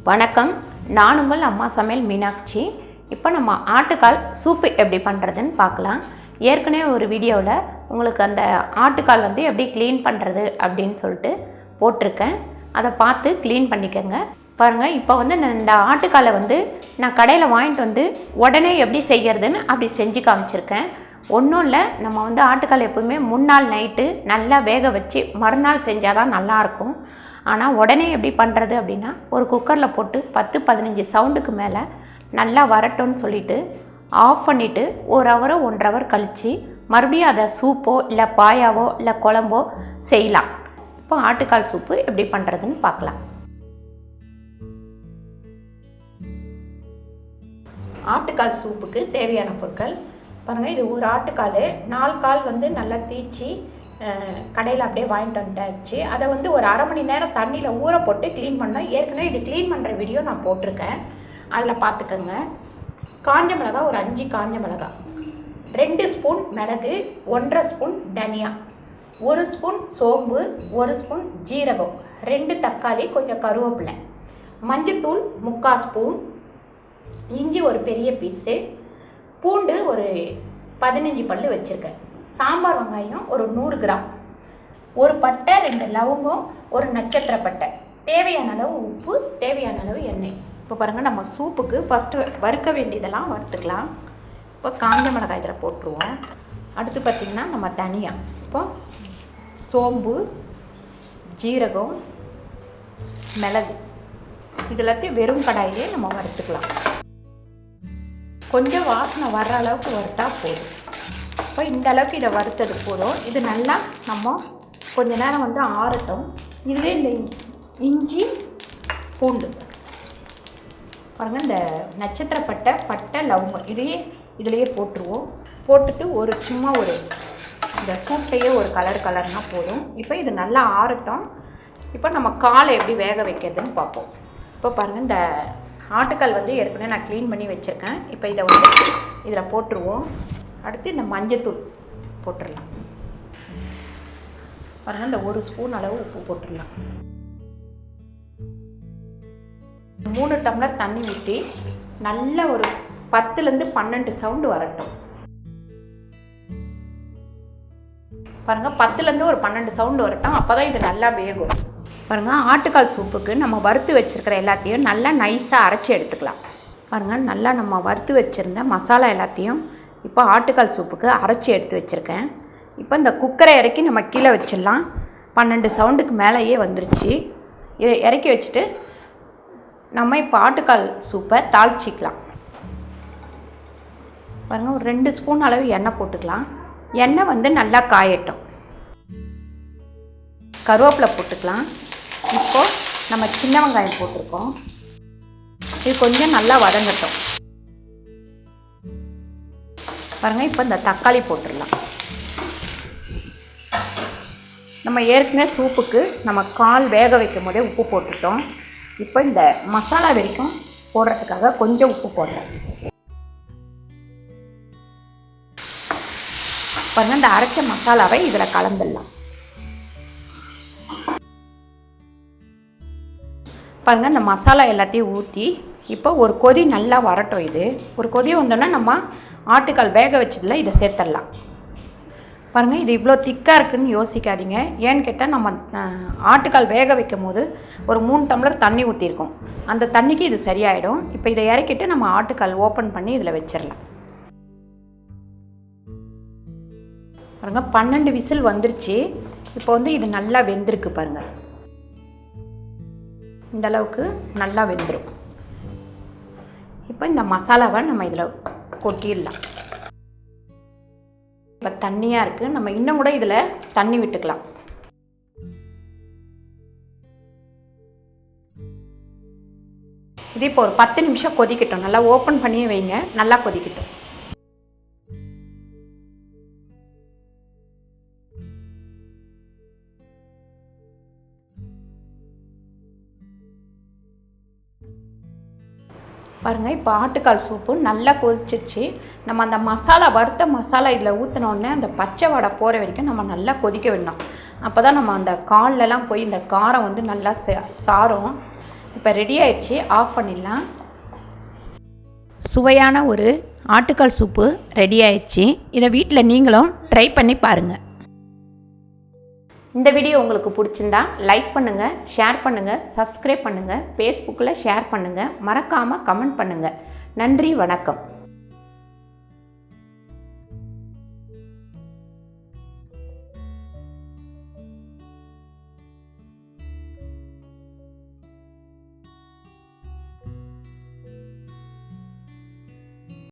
வணக்கம், நான் உங்கள் அம்மா சமையல் மீனாட்சி. இப்போ நம்ம ஆட்டுக்கால் சூப்பு எப்படி பண்ணுறதுன்னு பார்க்கலாம். ஏற்கனவே ஒரு வீடியோவில் உங்களுக்கு அந்த ஆட்டுக்கால் எப்படி க்ளீன் பண்ணுறது அப்படின்னு சொல்லிட்டு போட்டிருக்கேன். அதை பார்த்து க்ளீன் பண்ணிக்கோங்க. பாருங்கள், இப்போ நான் இந்த ஆட்டுக்காலை நான் கடையில் வாங்கிட்டு உடனே எப்படி செய்கிறதுன்னு அப்படி செஞ்சு காமிச்சிருக்கேன். ஒன்றும் இல்லை, நம்ம ஆட்டுக்கால் எப்போவுமே முன்னாள் நைட்டு நல்லா வேக வச்சு மறுநாள் செஞ்சால் தான் நல்லாயிருக்கும். ஆனால் உடனே எப்படி பண்ணுறது அப்படின்னா, ஒரு குக்கரில் போட்டு 10-15 சவுண்டுக்கு மேலே நல்லா வரட்டும்னு சொல்லிவிட்டு ஆஃப் பண்ணிவிட்டு 1 ஹவர் 1.5 ஹவர் கழித்து மறுபடியும் அதை சூப்போ இல்லை பாயாவோ இல்லை குழம்போ செய்யலாம். இப்போ ஆட்டுக்கால் சூப்பு எப்படி பண்ணுறதுன்னு பார்க்கலாம். ஆட்டுக்கால் சூப்புக்கு தேவையான பொருட்கள் பாருங்கள். இது ஒரு ஆட்டுக்கால், 4 கால் நல்லா தீச்சி கடையில் அப்படியே வாங்கிட்டு வந்துட்டாச்சு. அதை ஒரு அரை மணி நேரம் தண்ணியில் ஊற போட்டு க்ளீன் பண்ணோம். ஏற்கனவே இது க்ளீன் பண்ணுற வீடியோ நான் போட்டிருக்கேன், அதில் பார்த்துக்கோங்க. காஞ்ச மிளகா ஒரு 5 காஞ்ச மிளகா, 2 ஸ்பூன் மிளகு, 1.5 ஸ்பூன் தனியா, 1 ஸ்பூன் சோம்பு, 1 ஸ்பூன் ஜீரகம், 2 தக்காளி, கொஞ்சம் கருவேப்பிலை, மஞ்சத்தூள் 3/4 ஸ்பூன், இஞ்சி ஒரு பெரிய பீஸு, பூண்டு ஒரு 15 பல் வச்சுருக்கேன், சாம்பார் வெங்காயம் ஒரு 100 கிராம், ஒரு பட்டை, 2 லவங்கம், ஒரு நட்சத்திர பட்டை, தேவையான அளவு உப்பு, தேவையான அளவு எண்ணெய். இப்போ பாருங்கள், நம்ம சூப்புக்கு ஃபஸ்ட்டு வறுக்க வேண்டியதெல்லாம் வறுத்துக்கலாம். இப்போ காஞ்ச மிளகாய் இதில் போட்டுருவோம். அடுத்து பார்த்திங்கன்னா நம்ம தனியா, இப்போ சோம்பு, ஜீரகம், மிளகு, இது எல்லாத்தையும் வெறும் கடாயிலே நம்ம வறுத்துக்கலாம். கொஞ்சம் வாசனை வர்ற அளவுக்கு வறுத்தா போதும். இப்போ இந்த அளவுக்கு இதை வறுத்தது போதும். இது நல்லா நம்ம கொஞ்ச நேரம் ஆறட்டும். இதுவே இந்த இஞ்சி பூண்டு பாருங்கள், இந்த நட்சத்திர பட்டை லவங்கம் இதுலேயே போட்டுருவோம். போட்டுட்டு சும்மா இந்த சூட்டையே ஒரு கலர்னா போதும். இப்போ இது நல்லா ஆறட்டும். இப்போ நம்ம காலை எப்படி வேக வைக்கிறதுன்னு பார்ப்போம். இப்போ பாருங்கள், இந்த ஆட்டுக்கால் ஏற்கனவே நான் க்ளீன் பண்ணி வச்சுருக்கேன். இப்போ இதை இதில் போட்டுருவோம். அடுத்து இந்த மஞ்சத்தூள் போட்டுடலாம். பாருங்கள், இந்த 1 ஸ்பூன் அளவு உப்பு போட்டுடலாம். 3 டம்ளர் தண்ணி ஊற்றி நல்ல ஒரு 10லேருந்து 12 சவுண்டு வரட்டும். பாருங்கள், 10லேருந்து ஒரு 12 சவுண்டு வரட்டும். அப்போ தான் இது நல்லா வேகும். பாருங்கள், ஆட்டுக்கால் சூப்புக்கு நம்ம வறுத்து வச்சுருக்கிற எல்லாத்தையும் நல்லா நைஸாக அரைச்சி எடுத்துக்கலாம். பாருங்கள், நல்லா நம்ம வறுத்து வச்சுருந்த மசாலா எல்லாத்தையும் இப்போ ஆட்டுக்கால் சூப்புக்கு அரைச்சி எடுத்து வச்சுருக்கேன். இப்போ இந்த குக்கரை இறக்கி நம்ம கீழே வச்சிடலாம். 12 சவுண்டுக்கு மேலேயே வந்துருச்சு. இதை இறக்கி வச்சுட்டு நம்ம இப்போ ஆட்டுக்கால் சூப்பை தாளிச்சிக்கலாம். பாருங்கள், ஒரு 2 ஸ்பூன் அளவு எண்ணெய் போட்டுக்கலாம். எண்ணெய் நல்லா காயட்டும். கருவேப்பிலை போட்டுக்கலாம். இப்போது நம்ம சின்ன வெங்காயம் போட்டிருக்கோம். இது கொஞ்சம் நல்லா வதங்கட்டும். பாருங்கள், இப்போ இந்த தக்காளி போட்டுடலாம். நம்ம ஏற்கனவே சூப்புக்கு நம்ம கால் வேக வைக்கும் போதே உப்பு போட்டுட்டோம். இப்போ இந்த மசாலா வரைக்கும் போடுறதுக்காக கொஞ்சம் உப்பு போடுறேன். பாருங்கள், இந்த அரைச்ச மசாலாவை இதில் கலந்துடலாம். பாருங்கள், இந்த மசாலா எல்லாத்தையும் ஊற்றி இப்போ ஒரு கொதி நல்லா வரட்டும். இது ஒரு கொதி வந்தோன்னா நம்ம ஆட்டுக்கால் வேக வச்சதில் இதை சேர்த்துடலாம். பாருங்கள், இது இவ்வளோ திக்காக இருக்குதுன்னு யோசிக்காதீங்க. ஏன்னு கேட்டால் நம்ம ஆட்டுக்கால் வேக வைக்கும் போது ஒரு 3 டம்ளர் தண்ணி ஊற்றிருக்கோம். அந்த தண்ணிக்கு இது சரியாயிடும். இப்போ இதை இறக்கிட்டு நம்ம ஆட்டுக்கால் ஓப்பன் பண்ணி இதில் வச்சிடலாம். பாருங்கள், 12 விசில் வந்துருச்சு. இப்போ இது நல்லா வெந்திருக்கு. பாருங்கள், இந்த அளவுக்கு நல்லா வெந்துடும். இப்போ இந்த மசாலாவை நம்ம இதில் கொட்டிடலாம். இப்போ தண்ணியாக இருக்குது, நம்ம இன்னும் கூட இதில் தண்ணி விட்டுக்கலாம். இது இப்போ ஒரு 10 நிமிஷம் கொதிக்கட்டும். நல்லா ஓப்பன் பண்ணியே வைங்க, நல்லா கொதிக்கட்டும். பாருங்கள், இப்போ ஆட்டுக்கால் சூப்பு நல்லா கொதிச்சிருச்சு. நம்ம அந்த மசாலா வறுத்த மசாலா இதில் ஊற்றினோடனே அந்த பச்சை வடை போகிற வரைக்கும் நம்ம நல்லா கொதிக்க விடணும். அப்போ தான் நம்ம அந்த கால்லலாம் போய் இந்த காரம் நல்லா சாரும். இப்போ ரெடி ஆயிடுச்சு, ஆஃப் பண்ணிடலாம். சுவையான ஒரு ஆட்டுக்கால் சூப்பு ரெடி ஆயிடுச்சு. இதை வீட்டில் நீங்களும் ட்ரை பண்ணி பாருங்கள். இந்த வீடியோ உங்களுக்கு பிடிச்சிருந்தா லைக் பண்ணுங்கள், ஷேர் பண்ணுங்கள், சப்ஸ்கிரைப் பண்ணுங்கள், ஃபேஸ்புக்கில் ஷேர் பண்ணுங்கள், மறக்காமல் கமெண்ட் பண்ணுங்கள். நன்றி, வணக்கம்.